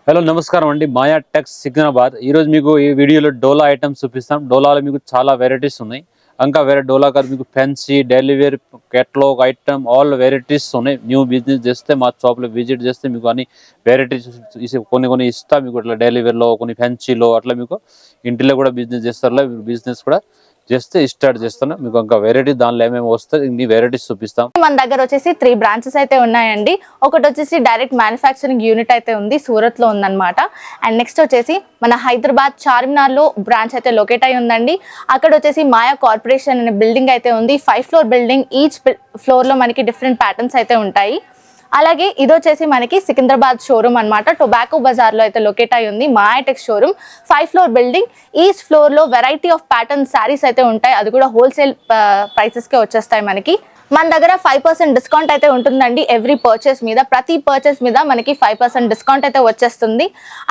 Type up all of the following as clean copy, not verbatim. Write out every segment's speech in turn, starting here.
Hello నమస్కారం అండి. మాయా tax Secunderabad. ఈరోజు మీకు ఈ వీడియోలో డోలా ఐటమ్స్ చూపిస్తాం. డోలాలో మీకు చాలా వెరైటీస్ ఉన్నాయి. ఇంకా వేరే డోలా కాదు, మీకు fancy daily wear catalogue item all varieties ఉన్నాయి. న్యూ బిజినెస్ చేస్తే మా షాప్లో విజిట్ చేస్తే మీకు అన్ని వెరైటీస్ కొన్ని కొన్ని ఇస్తా. మీకు ఇట్లా డైలీ వేర్లో కొన్ని ఫ్యాన్సీలో అట్లా మీకు ఇంటిలో కూడా బిజినెస్ చేస్తారు. బిజినెస్ కూడా చేస్తే స్టార్ట్ చేస్తాను. మీకు ఇంకా వెరైటీ దానిలో ఏమేమి వస్తాయి ఇన్ని వెరైటీస్ చూపిస్తాం. మన దగ్గర వచ్చేసి 3 బ్రాంచెస్ అయితే ఉన్నాయండి. ఒకటి వచ్చేసి డైరెక్ట్ మ్యానుఫ్యాక్చరింగ్ యూనిట్ అయితే ఉంది, సూరత్ లో ఉందన్నమాట. అండ్ నెక్స్ట్ వచ్చేసి మన హైదరాబాద్ చార్మినార్ లో బ్రాంచ్ అయితే లొకేట్ అయి ఉందండి. అక్కడ వచ్చేసి మాయా కార్పొరేషన్ అనే బిల్డింగ్ అయితే ఉంది. 5 ఫ్లోర్ బిల్డింగ్. ఈచ్ ఫ్లోర్ లో మనకి డిఫరెంట్ ప్యాటర్న్స్ అయితే ఉంటాయి. అలాగే ఇది వచ్చేసి మనకి సికింద్రాబాద్ షోరూమ్ అన్నమాట. టొబాకో బజార్ లో అయితే లొకేట్ అయి ఉంది Maya Tex showroom. 5 floor building. Each floor లో వెరైటీ ఆఫ్ ప్యాటర్న్ శారీస్ అయితే ఉంటాయి. అది కూడా హోల్సేల్ ప్రైసెస్ కే వచ్చేస్తాయి మనకి. మన దగ్గర 5% డిస్కౌంట్ అయితే ఉంటుందండి ఎవ్రీ పర్చేస్ మీద. ప్రతి పర్చేస్ మీద మనకి 5% డిస్కౌంట్ అయితే వచ్చేస్తుంది.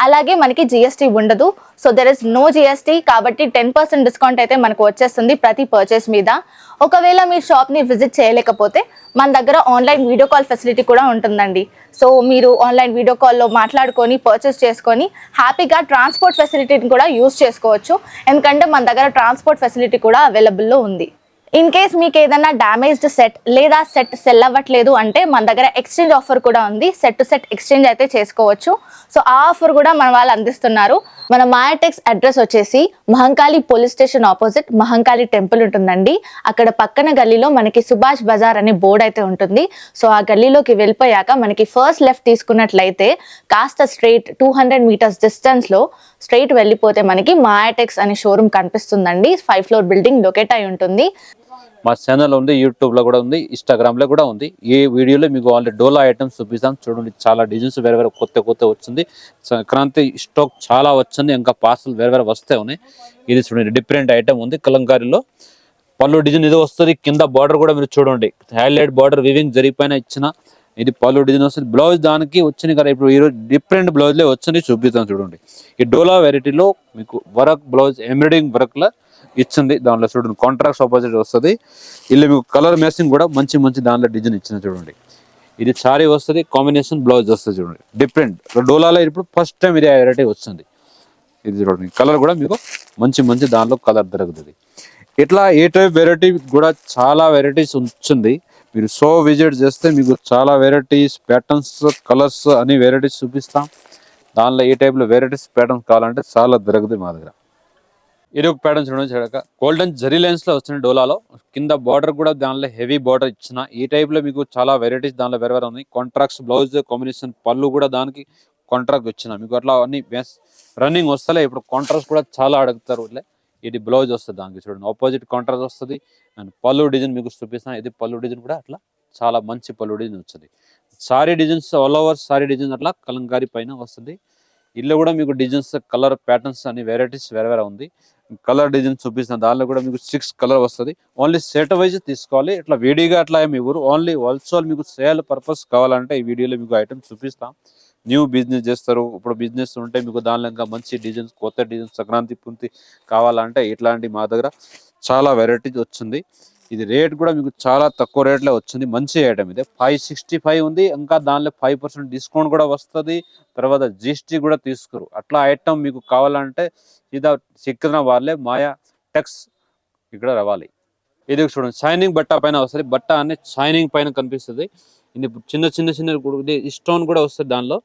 అలాగే మనకి జిఎస్టీ ఉండదు. So there is no GST, కాబట్టి 10% డిస్కౌంట్ అయితే మనకు వచ్చేస్తుంది ప్రతి పర్చేస్ మీద. ఒకవేళ మీ షాప్ని విజిట్ చేయలేకపోతే మన దగ్గర ఆన్లైన్ వీడియో కాల్ ఫెసిలిటీ కూడా ఉంటుందండి. సో మీరు ఆన్లైన్ వీడియో కాల్లో మాట్లాడుకొని పర్చేస్ చేసుకొని హ్యాపీగా ట్రాన్స్పోర్ట్ ఫెసిలిటీని కూడా యూస్ చేసుకోవచ్చు. ఎందుకంటే మన దగ్గర ట్రాన్స్పోర్ట్ ఫెసిలిటీ కూడా అవైలబుల్లో ఉంది. ఇన్ కేస్ మీకు ఏదైనా డ్యామేజ్డ్ సెట్ లేదా సెట్ సెల్ అవ్వట్లేదు అంటే మన దగ్గర ఎక్స్చేంజ్ ఆఫర్ కూడా ఉంది. సెట్ టు సెట్ ఎక్స్చేంజ్ అయితే చేసుకోవచ్చు. సో ఆ ఆఫర్ కూడా మన వాళ్ళు అందిస్తున్నారు. మన మాయా టెక్స్ అడ్రస్ వచ్చేసి Mahankali police station opposite Mahankali temple ఉంటుందండి. అక్కడ పక్కన గల్లీలో మనకి సుభాష్ బజార్ అనే బోర్డు అయితే ఉంటుంది. సో ఆ గల్లీలోకి వెళ్ళిపోయాక మనకి ఫస్ట్ లెఫ్ట్ తీసుకున్నట్లయితే కాస్త స్ట్రైట్ 200 మీటర్స్ డిస్టెన్స్ లో స్ట్రైట్ వెళ్ళిపోతే మనకి మాయా టెక్స్ అనే షోరూమ్ కనిపిస్తుందండి. 5 ఫ్లోర్ బిల్డింగ్ లొకేట్ అయి ఉంటుంది. మా ఛానల్ ఉంది, యూట్యూబ్లో కూడా ఉంది, ఇన్స్టాగ్రామ్లో కూడా ఉంది. ఈ వీడియోలో మీకు ఆల్రెడీ డోలా ఐటమ్స్ చూపిస్తాం. చూడండి, చాలా డిజైన్స్ వేరే వేరే కొత్త వచ్చింది. సంక్రాంతి స్టాక్ చాలా వచ్చింది. ఇంకా పార్సల్ వేరే వేరే వస్తే ఉన్నాయి. ఇది చూడండి, డిఫరెంట్ ఐటమ్ ఉంది. కలంకారీలో పళ్ళు డిజైన్ ఇది వస్తుంది. కింద బార్డర్ కూడా మీరు చూడండి, హైలైట్ బార్డర్ వివింగ్ జరిగిపోయిన ఇచ్చిన ఇది పళ్ళు డిజైన్ వస్తుంది. బ్లౌజ్ దానికి వచ్చింది కదా. ఇప్పుడు ఈరోజు డిఫరెంట్ బ్లౌజ్లే వచ్చింది, చూపిస్తాం చూడండి. ఈ డోలా వెరైటీలో మీకు వర్క్ బ్లౌజ్ ఎంబ్రాయిడింగ్ వర్క్లో ఇచ్చింది. దాంట్లో చూడండి కాంట్రాక్ట్ ఆపోజిట్ వస్తుంది. ఇలా మీకు కలర్ మ్యాచింగ్ కూడా మంచి మంచి దాంట్లో డిజైన్ ఇచ్చిన చూడండి. ఇది సారీ వస్తుంది, కాంబినేషన్ బ్లౌజ్ వస్తుంది చూడండి. డిఫరెంట్ డోలాలో ఇప్పుడు ఫస్ట్ టైం ఇది వెరైటీ వస్తుంది. ఇది చూడండి, కలర్ కూడా మీకు మంచి మంచి దాంట్లో కలర్ దొరుకుతుంది. ఇట్లా ఏ టైప్ వెరైటీ కూడా చాలా వెరైటీస్ వచ్చింది. మీరు షో విజిట్ చేస్తే మీకు చాలా వెరైటీస్ ప్యాటర్న్స్ కలర్స్ అన్ని వెరైటీస్ చూపిస్తాం. దానిలో ఏ టైప్లో వెరైటీస్ ప్యాటర్న్స్ కావాలంటే చాలా దొరుకుతుంది మా దగ్గర. ఇది ఒక ప్యాటర్న్ చూడండి, గోల్డెన్ జరీ లైన్స్ లో వస్తుంది డోలాలో. కింద బార్డర్ కూడా దానిలో హెవీ బార్డర్ ఇచ్చిన. ఈ టైప్ లో మీకు చాలా వెరైటీస్ దానిలో వేరే వేరే ఉన్నాయి. కాంట్రాక్ట్స్ బ్లౌజ్ కాంబినేషన్ పళ్ళు కూడా దానికి కాంట్రాక్ట్ వచ్చిన. మీకు అట్లా అన్ని రన్నింగ్ వస్తలే. ఇప్పుడు కాంట్రాక్ట్ కూడా చాలా అడుగుతారు. ఇది బ్లౌజ్ వస్తుంది, దానికి చూడండి ఆపోజిట్ కాంట్రాక్ట్ వస్తుంది. అండ్ పళ్ళు డిజైన్ మీకు చూపిస్తాను. ఇది పళ్ళు డిజైన్ కూడా అట్లా చాలా మంచి పళ్ళు డిజైన్ వచ్చింది. Sorry designs all over sorry design అట్లా కలంకారీ పైన వస్తుంది. ఇల్లు కూడా మీకు డిజైన్స్ కలర్ ప్యాటర్న్స్ అన్ని వెరైటీస్ వేరే వేరే ఉంది. కలర్ డిజైన్ చూపిస్తాను. దానిలో కూడా మీకు 6 కలర్ వస్తుంది. ఓన్లీ సెట్ వైజ్ తీసుకోవాలి. ఇట్లా వేడిగా అట్లా ఏమి ఇవ్వరు. ఓన్లీ హోల్సేల్ మీకు సేల్ పర్పస్ కావాలంటే ఈ వీడియోలో మీకు ఐటమ్ చూపిస్తాం. న్యూ బిజినెస్ చేస్తారు, ఇప్పుడు బిజినెస్ ఉంటే మీకు దానిలో ఇంకా మంచి డిజైన్స్ కొత్త డిజైన్స్ సంక్రాంతి పుంతి కావాలంటే ఇట్లాంటి మా దగ్గర చాలా వెరైటీస్ వచ్చింది. ఇది రేట్ కూడా మీకు చాలా తక్కువ రేట్లో వచ్చింది. మంచి ఐటమ్ ఇది 565 ఉంది. ఇంకా దానిలో 5% డిస్కౌంట్ కూడా వస్తుంది. తర్వాత జిఎస్టీ కూడా తీసుకోరు. అట్లా ఐటమ్ మీకు కావాలంటే ఇదా సికింద్రాబాద్లే మాయా టెక్స్ ఇక్కడ రావాలి. ఇది చూడండి, షైనింగ్ బట్ట పైన వస్తుంది. బట్ట అనే షైనింగ్ పైన కనిపిస్తుంది. ఇది చిన్న చిన్న చిన్న స్టోన్ కూడా వస్తుంది. దానిలో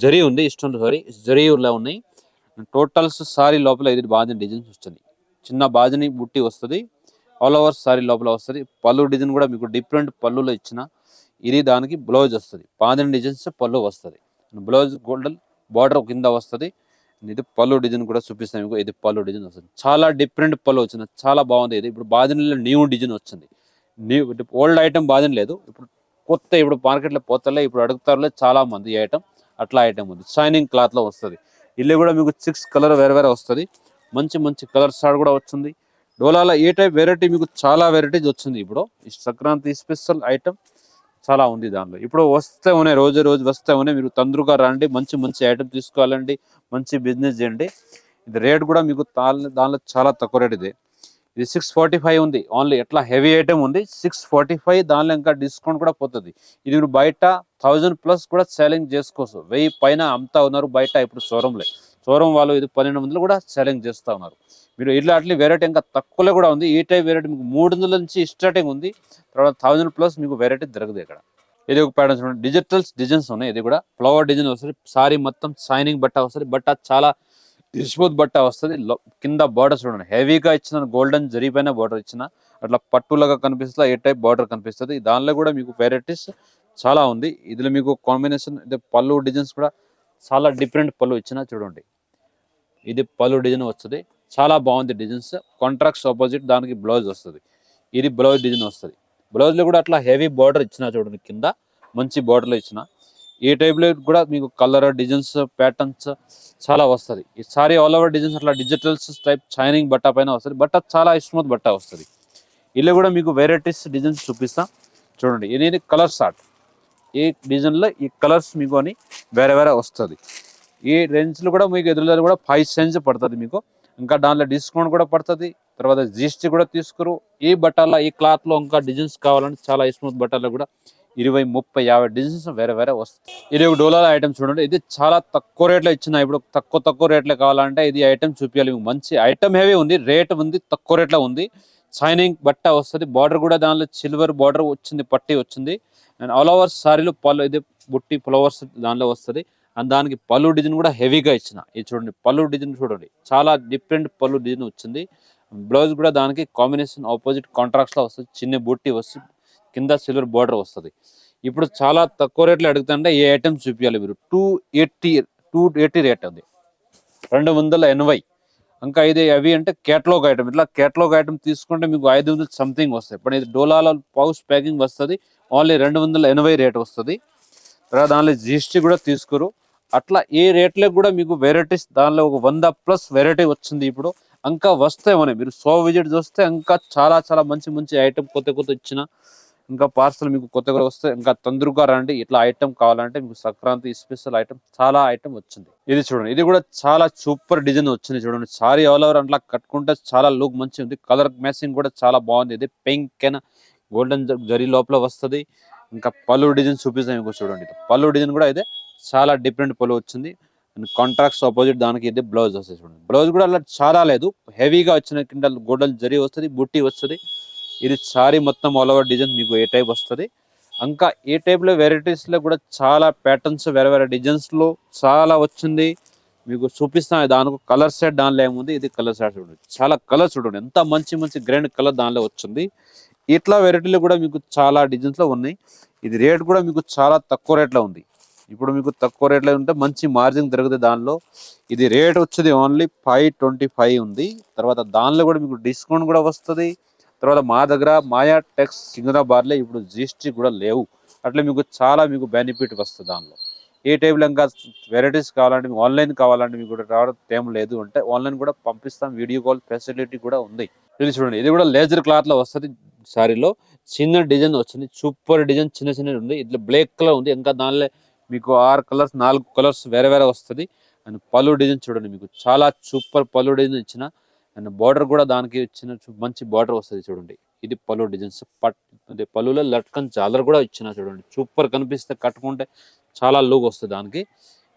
జరీ ఉంది, స్టోన్ సారీ జరీలో ఉన్నాయి. టోటల్స్ సారీ లోపల ఇది బాజని డిజైన్స్ వస్తుంది. చిన్న బాజని బుట్టి వస్తుంది. ఆల్ ఓవర్ సారీ లోపల వస్తుంది. పళ్ళు డిజైన్ కూడా మీకు డిఫరెంట్ పళ్ళులో ఇచ్చిన. ఇది దానికి బ్లౌజ్ వస్తుంది. బాజని డిజైన్స్ పళ్ళు వస్తుంది. బ్లౌజ్ గోల్డెన్ బార్డర్ కింద వస్తుంది. ఇది పళ్ళు డిజైన్ కూడా చూపిస్తాను మీకు. ఇది పళ్ళు డిజైన్ వస్తుంది. చాలా డిఫరెంట్ పళ్ళు వచ్చింది, చాలా బాగుంది. ఇది ఇప్పుడు బాజనీలో న్యూ డిజైన్ వచ్చింది. న్యూ ఓల్డ్ ఐటమ్ బాజన్ లేదు, ఇప్పుడు కొత్త ఇప్పుడు మార్కెట్లో పోతలే, ఇప్పుడు అడుగుతారులే చాలా మంది ఈ ఐటమ్. అట్లా ఐటమ్ ఉంది. షైనింగ్ క్లాత్ లో వస్తుంది. ఇల్లు కూడా మీకు 6 కలర్ వేరే వేరే వస్తుంది. మంచి మంచి కలర్ షార్ట్ కూడా వచ్చింది. డోలాలో ఏ టైప్ వెరైటీ మీకు చాలా వెరైటీస్ వచ్చింది. ఇప్పుడు ఈ సంక్రాంతి స్పెషల్ ఐటమ్ చాలా ఉంది దానిలో. ఇప్పుడు వస్తే ఉన్నాయి, రోజు రోజు వస్తే ఉన్నాయి. మీరు తొందరగా రండి, మంచి మంచి ఐటమ్ తీసుకోవాలండి, మంచి బిజినెస్ చేయండి. ఇది రేట్ కూడా మీకు దానిలో చాలా తక్కువ రేట్. ఇది ఇది 645 ఉంది ఓన్లీ. ఎట్లా హెవీ ఐటమ్ ఉంది 645. దానిలో ఇంకా డిస్కౌంట్ కూడా పోతుంది. ఇది మీరు బయట 1000+ కూడా సెల్లింగ్ చేసుకోవచ్చు. 1000 పైన అమ్ముతా ఉన్నారు బయట ఇప్పుడు షోరూమ్ వాళ్ళు. ఇది 1200 కూడా సెల్లింగ్ చేస్తూ ఉన్నారు. మీరు ఇట్లా అట్లా వెరైటీ ఇంకా తక్కువలో కూడా ఉంది. ఈ టైప్ వెరైటీ మీకు 300 నుంచి స్టార్టింగ్ ఉంది. తర్వాత 1000+ మీకు వెరైటీ దొరకదు ఇక్కడ. ఇది ఒక ప్యాటర్న్ చూడండి, డిజైన్స్ ఉన్నాయి. ఇది కూడా ఫ్లవర్ డిజైన్ వస్తుంది. సారీ మొత్తం షైనింగ్ బట్ట వస్తుంది. బట్ట చాలా స్మూత్ బట్ట వస్తుంది. కింద బార్డర్ చూడండి, హెవీగా ఇచ్చిన గోల్డెన్ జరిగిపోయిన బార్డర్ ఇచ్చిన, అట్లా పట్టులాగా కనిపిస్తుంది. ఏ టైప్ బార్డర్ కనిపిస్తుంది. దానిలో కూడా మీకు వెరైటీస్ చాలా ఉంది. ఇందులో మీకు కాంబినేషన్ పళ్ళు డిజైన్స్ కూడా చాలా డిఫరెంట్ పళ్ళు ఇచ్చిన చూడండి. ఇది పళ్ళు డిజైన్ వస్తుంది, చాలా బాగుంది డిజైన్స్. కాంట్రాక్ట్స్ ఆపోజిట్ దానికి బ్లౌజ్ వస్తుంది. ఇది బ్లౌజ్ డిజైన్ వస్తుంది. బ్లౌజ్లో కూడా అట్లా హెవీ బార్డర్ ఇచ్చిన చూడండి, కింద మంచి బార్డర్లో ఇచ్చిన. ఈ టైప్లో కూడా మీకు కలర్ డిజైన్స్ ప్యాటర్న్స్ చాలా వస్తుంది. ఈ సారీ ఆల్ ఓవర్ డిజైన్స్ అట్లా డిజిటల్స్ టైప్ షైనింగ్ బట్ట పైన వస్తుంది. బట్ట చాలా స్మూత్ బట్ట వస్తుంది. ఇలా కూడా మీకు వెరైటీస్ డిజైన్స్ చూపిస్తా చూడండి. ఇది కలర్ షార్ట్. ఈ డిజైన్లో ఈ కలర్స్ మీకు అని వేరే వస్తుంది. ఈ రేంజ్లో కూడా మీకు ఎదురులో కూడా 5 cents పడుతుంది మీకు. ఇంకా దాంట్లో డిస్కౌంట్ కూడా పడుతుంది. తర్వాత జిఎస్టీ కూడా తీసుకురు. ఈ బట్టల ఈ క్లాత్లో ఇంకా డిజైన్స్ కావాలంటే చాలా స్మూత్ బట్టలు కూడా 20, 30, 50 డిజైన్స్ వేరే వస్తాయి. ఇది ఒక డోలాల ఐటమ్ చూడండి. ఇది చాలా తక్కువ రేట్లో ఇచ్చిన. ఇప్పుడు తక్కువ రేట్లో కావాలంటే ఇది ఐటమ్ చూపించాలి మీకు. మంచి ఐటమ్ హెవీ ఉంది, రేట్ ఉంది, తక్కువ రేట్లో ఉంది. షైనింగ్ బట్ట వస్తుంది. బార్డర్ కూడా దానిలో సిల్వర్ బార్డర్ వచ్చింది, పట్టి వచ్చింది. అండ్ ఆల్ ఓవర్ సారీలో పళ్ళు ఇది బుట్టి ఫ్లవర్స్ దానిలో వస్తుంది. అండ్ దానికి పళ్ళు డిజైన్ కూడా హెవీగా ఇచ్చిన. ఇది చూడండి, పళ్ళు డిజైన్ చూడండి, చాలా డిఫరెంట్ పళ్ళు డిజైన్ వచ్చింది. బ్లౌజ్ కూడా దానికి కాంబినేషన్ ఆపోజిట్ కాంట్రాక్ట్స్లో వస్తుంది. చిన్న బుట్టి వస్తుంది, కింద సిల్వర్ బార్డర్ వస్తుంది. ఇప్పుడు చాలా తక్కువ రేట్లో అడుగుతుంటే ఏ ఐటమ్ చూపించాలి మీరు. 280 రేట్ ఉంది, 280. ఇంకా ఇది అవి అంటే కేటలాగ్ ఐటమ్. ఇట్లా కేటలాగ్ ఐటమ్ తీసుకుంటే మీకు 500 సంథింగ్ వస్తాయి. ఇప్పుడు ఇది డోలాలో పౌచ్ ప్యాకింగ్ వస్తుంది, ఓన్లీ 280 రేట్ వస్తుంది. తర్వాత దానిలో జిఎస్టీ కూడా తీసుకోరు. అట్లా ఏ రేట్లకు కూడా మీకు వెరైటీస్ దానిలో ఒక 100+ వెరైటీ వచ్చింది. ఇప్పుడు ఇంకా వస్తాయి మన మీరు విజిట్ చూస్తే ఇంకా చాలా మంచి ఐటమ్ కొత్త ఇచ్చిన. ఇంకా పార్సల్ మీకు కొత్తగా వస్తే ఇంకా తొందరగా రండి. ఇట్లా ఐటమ్ కావాలంటే మీకు సంక్రాంతి స్పెషల్ ఐటమ్ చాలా ఐటమ్ వచ్చింది. ఇది చూడండి, ఇది కూడా చాలా సూపర్ డిజైన్ వచ్చింది చూడండి. సారీ ఆల్ ఓవర్ అట్లా కట్టుకుంటే చాలా లుక్ మంచి ఉంది. కలర్ మ్యాచింగ్ కూడా చాలా బాగుంది. ఇది పింక్ అండ్ గోల్డెన్ జరీ లోపల వస్తుంది. ఇంకా పళ్ళు డిజైన్ చూపిస్తాం మీకు చూడండి. పళ్ళు డిజైన్ కూడా ఇదే చాలా డిఫరెంట్ పళ్ళు వచ్చింది. అండ్ కాంట్రాక్ట్స్ ఆపోజిట్ దానికి ఇది బ్లౌజ్ వస్తుంది చూడండి. బ్లౌజ్ కూడా అలా చాలా లేదు, హెవీగా వచ్చిన కింద గోల్డెన్ జరీ వస్తుంది, బుట్టి వస్తుంది. ఇది సారీ మొత్తం ఆల్ ఓవర్ డిజైన్ మీకు ఏ టైప్ వస్తుంది. ఇంకా ఏ టైప్లో వెరైటీస్లో కూడా చాలా ప్యాటర్న్స్ వేరే డిజైన్స్లో చాలా వచ్చింది. మీకు చూపిస్తాను. దానికి కలర్ సెట్ దానిలో ఏముంది. ఇది కలర్ సెట్ చూడండి, చాలా కలర్ చూడండి, ఎంత మంచి గ్రాండ్ కలర్ దానిలో వచ్చింది. ఇట్లా వెరైటీలు కూడా మీకు చాలా డిజైన్స్లో ఉన్నాయి. ఇది రేట్ కూడా మీకు చాలా తక్కువ రేట్లో ఉంది. ఇప్పుడు మీకు తక్కువ రేట్లో ఉంటే మంచి మార్జిన్ దొరుకుతుంది దానిలో. ఇది రేట్ వచ్చేది ఓన్లీ 525 ఉంది. తర్వాత దానిలో కూడా మీకు డిస్కౌంట్ కూడా వస్తుంది. తర్వాత మా దగ్గర మాయా టెక్స్ సికింద్రాబాద్లో ఇప్పుడు జిఎస్టీ కూడా లేవు. అట్లా మీకు చాలా బెనిఫిట్ వస్తుంది దానిలో. ఏ టైప్లో ఇంకా వెరైటీస్ కావాలంటే మీకు ఆన్లైన్ కావాలంటే మీకు కూడా రావడం టైం లేదు అంటే ఆన్లైన్ కూడా పంపిస్తాం. వీడియో కాల్ ఫెసిలిటీ కూడా ఉంది. ఇది చూడండి, ఇది కూడా లేజర్ క్లాత్లో వస్తుంది. సారీలో చిన్న డిజైన్ వచ్చింది, సూపర్ డిజైన్, చిన్న ఉంది. ఇట్లా బ్లాక్ కలర్ ఉంది. ఇంకా దానిలో మీకు 6 కలర్స్ 4 కలర్స్ వేరే వస్తుంది. అండ్ పళ్ళు డిజైన్ చూడండి, మీకు చాలా సూపర్ పళ్ళు డిజైన్ ఇచ్చిన. అండ్ బార్డర్ కూడా దానికి ఇచ్చిన మంచి బార్డర్ వస్తుంది చూడండి. ఇది పళ్ళు డిజైన్స్. పళ్ళులో లట్కన్ జాలర్ కూడా ఇచ్చిన చూడండి, సూపర్ కనిపిస్తే కట్టుకుంటే చాలా లుక్ వస్తుంది దానికి.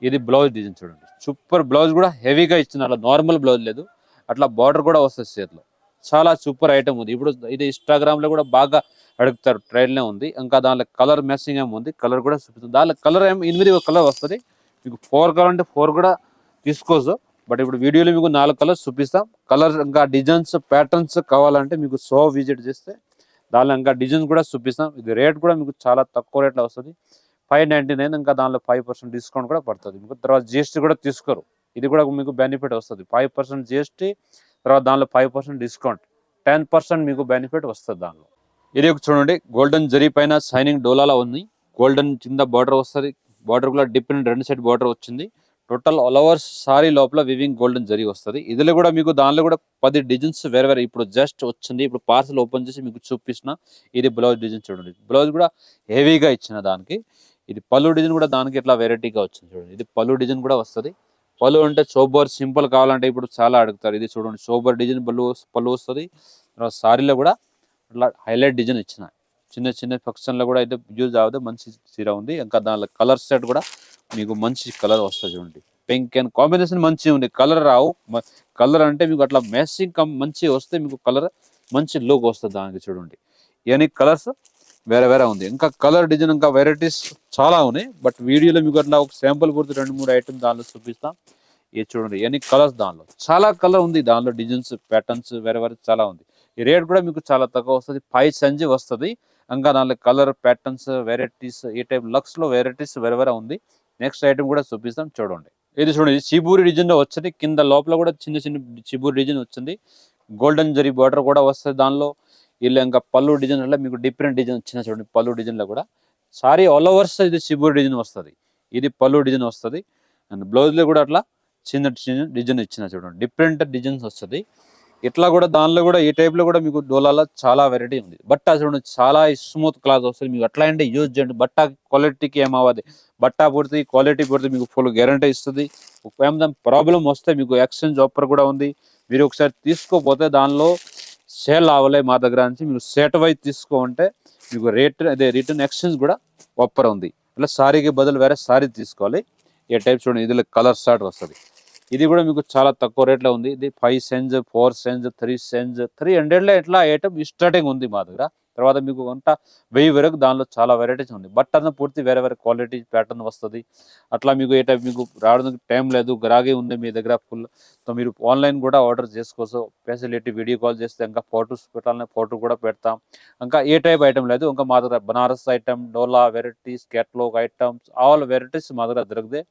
ఇది బ్లౌజ్ డిజైన్ చూడండి, సూపర్ బ్లౌజ్ కూడా హెవీగా ఇచ్చిన. అట్లా నార్మల్ బ్లౌజ్ లేదు, అట్లా బార్డర్ కూడా వస్తుంది చేతిలో. చాలా సూపర్ ఐటమ్ ఉంది. ఇప్పుడు ఇది ఇన్స్టాగ్రామ్లో కూడా బాగా అడుగుతారు, ట్రైన్లో ఉంది. ఇంకా దానిలో కలర్ మ్యాచింగ్ ఉంది. కలర్ కూడా చూపిస్తుంది. దానిలో కలర్ 8 కలర్ వస్తుంది. మీకు 4 కావాలంటే 4 కూడా తీసుకోవచ్చు. బట్ ఇప్పుడు వీడియోలో మీకు 4 కలర్స్ చూపిస్తాం. కలర్ ఇంకా డిజైన్స్ ప్యాటర్న్స్ కావాలంటే మీకు విజిట్ చేస్తే దానిలో ఇంకా డిజైన్స్ కూడా చూపిస్తాం. ఇది రేట్ కూడా మీకు చాలా తక్కువ రేట్లో వస్తుంది, 599. ఇంకా దానిలో 5% డిస్కౌంట్ కూడా పడుతుంది మీకు. తర్వాత జిఎస్టీ కూడా తీసుకోరు. ఇది కూడా మీకు బెనిఫిట్ వస్తుంది. 5% జిఎస్టీ, తర్వాత దానిలో 5% డిస్కౌంట్, 10% మీకు బెనిఫిట్ వస్తుంది దానిలో. ఇది ఒక చూడండి, గోల్డెన్ జరీ పైన షైనింగ్ డోలాలా ఉంది. గోల్డెన్ కింద బార్డర్ వస్తుంది. బార్డర్ కూడా డిఫరెంట్ 2 సైడ్ బార్డర్ వచ్చింది. టోటల్ ఆల్ ఓవర్ సారీ లోపల వివింగ్ గోల్డెన్ జరీ వస్తుంది. ఇదిలో కూడా మీకు దానిలో కూడా 10 డిజైన్స్ వేరే ఇప్పుడు జస్ట్ వచ్చింది. ఇప్పుడు పార్సల్ ఓపెన్ చేసి మీకు చూపిస్తున్నా. ఇది బ్లౌజ్ డిజైన్ చూడండి, బ్లౌజ్ కూడా హెవీగా ఇచ్చిన దానికి. ఇది పళ్ళు డిజైన్ కూడా దానికి ఇట్లా వెరైటీగా వచ్చింది చూడండి. ఇది పళ్ళు డిజైన్ కూడా వస్తుంది. పళ్ళు అంటే సోబర్ సింపుల్ కావాలంటే ఇప్పుడు చాలా అడుగుతారు. ఇది చూడండి, సోబర్ డిజైన్ పళ్ళు వస్తుంది. తర్వాత సారీలో కూడా అట్లా హైలైట్ డిజైన్ ఇచ్చిన చిన్న చిన్న ఫంక్షన్లో కూడా అయితే యూజ్ అవుతుంది. మంచి చీర ఉంది. ఇంకా దానిలో కలర్ సెట్ కూడా మీకు మంచి కలర్ వస్తుంది చూడండి. పింక్ అండ్ కాంబినేషన్ మంచిగా ఉంది. కలర్ రావు, కలర్ అంటే మీకు అట్లా మ్యాచింగ్ మంచి వస్తే మీకు కలర్ మంచి లుక్ వస్తుంది దానికి చూడండి. ఇవన్నీ కలర్స్ వేరే వేరే ఉంది. ఇంకా కలర్ డిజైన్ ఇంకా వెరైటీస్ చాలా ఉన్నాయి. బట్ వీడియోలో మీకు అట్లా ఒక శాంపుల్ గుర్తు 2-3 ఐటమ్ దానిలో చూపిస్తాం. ఇది చూడండి ఎన్ని కలర్స్, దానిలో చాలా కలర్ ఉంది. దానిలో డిజైన్స్ ప్యాటర్న్స్ వేరే వేరే చాలా ఉంది. ఈ రేట్ కూడా మీకు చాలా తక్కువ వస్తుంది. 5 సంజి వస్తుంది. ఇంకా దానిలో కలర్ ప్యాటర్న్స్ వెరైటీస్ ఈ టైప్ లక్స్ లో వెరైటీస్ వేరే వేరే ఉంది. నెక్స్ట్ ఐటమ్ కూడా చూపిస్తాం చూడండి. ఇది చూడండి చిబూరి డిజైన్ లో వచ్చింది. కింద లోపల కూడా చిన్న చిన్న చిబూరి డిజైన్ వచ్చింది. గోల్డెన్ జరీ బార్డర్ కూడా వస్తుంది దానిలో. ఇలా ఇంకా పళ్ళు డిజైన్ వల్ల మీకు డిఫరెంట్ డిజైన్ వచ్చిన చూడండి. పళ్ళు డిజైన్ లో కూడా సారీ ఆల్ ఓవర్స్ ఇది చిబూరి డిజైన్ వస్తుంది. ఇది పళ్ళు డిజైన్ వస్తుంది. అండ్ బ్లౌజ్ లో కూడా అట్లా చిన్న చిన్న డిజైన్ ఇచ్చిన చూడండి. డిఫరెంట్ డిజైన్స్ వస్తుంది. ఇట్లా కూడా దానిలో కూడా ఈ టైప్ లో కూడా మీకు డోలాలో చాలా వెరైటీ ఉంది. బట్ట చూడండి చాలా స్మూత్ క్లాత్ వస్తుంది. మీకు అట్లా అంటే యూజ్ చేయండి. బట్ట క్వాలిటీకి ఏమవ్వదు. బట్ట పూర్తి క్వాలిటీ పూర్తి మీకు ఫుల్ గ్యారంటీ ఇస్తుంది. ఏమైనా ప్రాబ్లం వస్తే మీకు ఎక్స్చేంజ్ ఆఫర్ కూడా ఉంది. మీరు ఒకసారి తీసుకోపోతే దానిలో సేల్ అవ్వలే మా దగ్గర నుంచి మీరు సెట్ వైజ్ తీసుకోమంటే మీకు రేట్ అదే రిటర్న్ ఎక్స్చేంజ్ కూడా ఆఫర్ ఉంది. ఇలా సారీకి బదులు వేరే సారీ తీసుకోవాలి. ఈ టైప్ చూడండి. ఇది కలర్ షార్ట్ వస్తుంది. ఇది కూడా మీకు చాలా తక్కువ రేట్లో ఉంది. ఇది 5 సెంజ్ 4 సెంజ్ 3 సెంజ్ 300లో ఇట్లా ఐటమ్ స్టార్టింగ్ ఉంది మా దగ్గర. తర్వాత మీకు వంట 1000 వరకు దానిలో చాలా వెరైటీస్ ఉంది. బట్ అన్న పూర్తి వేరే వేరే క్వాలిటీ ప్యాటర్న్ వస్తుంది. అట్లా మీకు ఏ టైప్ మీకు రావడానికి టైం లేదు, గ్రాగే ఉంది మీ దగ్గర ఫుల్. సో మీరు ఆన్లైన్ కూడా ఆర్డర్ చేసుకోవచ్చు. ఫెసిలిటీ వీడియో కాల్ చేస్తే ఇంకా ఫొటోస్ పెట్టాలని ఫోటో కూడా పెడతాం. ఇంకా ఏ టైప్ ఐటమ్ లేదు. ఇంకా మా దగ్గర Banaras item, Dola varieties, catalogue items all varieties మా దగ్గర దొరుకుతాయి.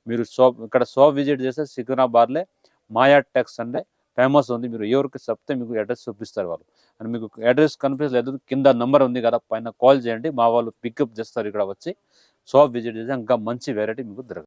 మీరు ఇక్కడ షాప్ విజిట్ చేస్తే సికింద్రాబాద్లో మాయా టెక్స్ అంటే ఫేమస్ ఉంది. మీరు ఎవరికి చెప్తే మీకు అడ్రస్ చూపిస్తారు వాళ్ళు. అండ్ మీకు అడ్రస్ కనిపించలేదు కింద నంబర్ ఉంది కదా పైన కాల్ చేయండి. మా వాళ్ళు పికప్ చేస్తారు. ఇక్కడ వచ్చి షాప్ విజిట్ చేస్తే ఇంకా మంచి వెరైటీ మీకు దొరుకుతుంది.